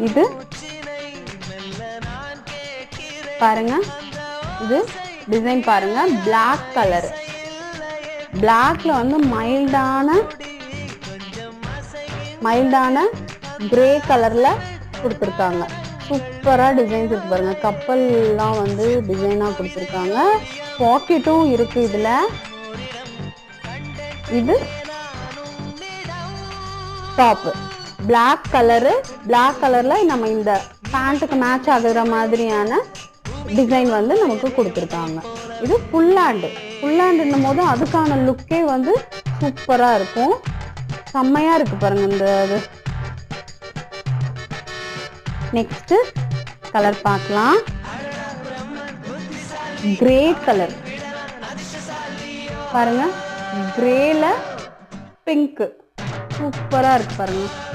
இது பாருங்க, இது டிசைன் பாருங்க, Black கலர். Blackல வந்து மைல்டான கிரே கலர்ல கொடுத்துருக்காங்க. சூப்பரா டிசைன்ஸ் இருக்கு பாருங்க. கப்பல்லாம் வந்து டிசைனா கொடுத்துருக்காங்க. பாக்கெட்டும் இருக்கு இதுல. இது டாப் Black கலர்ல நம்ம இந்த பேண்ட்டுக்கு மேட்ச் ஆகுற மாதிரியான டிசைன் வந்து நமக்கு கொடுத்துருக்காங்க. இது ஃபுல் ஹேண்டுன்னும் போது அதுக்கான லுக்கே வந்து சூப்பரா இருக்கும். செம்மையா இருக்கு பாருங்க இந்த இது. நெக்ஸ்ட் கலர் பார்க்கலாம். கிரே கலர் பாருங்க, கிரேல பிங்க் சூப்பரா இருக்கு பாருங்க.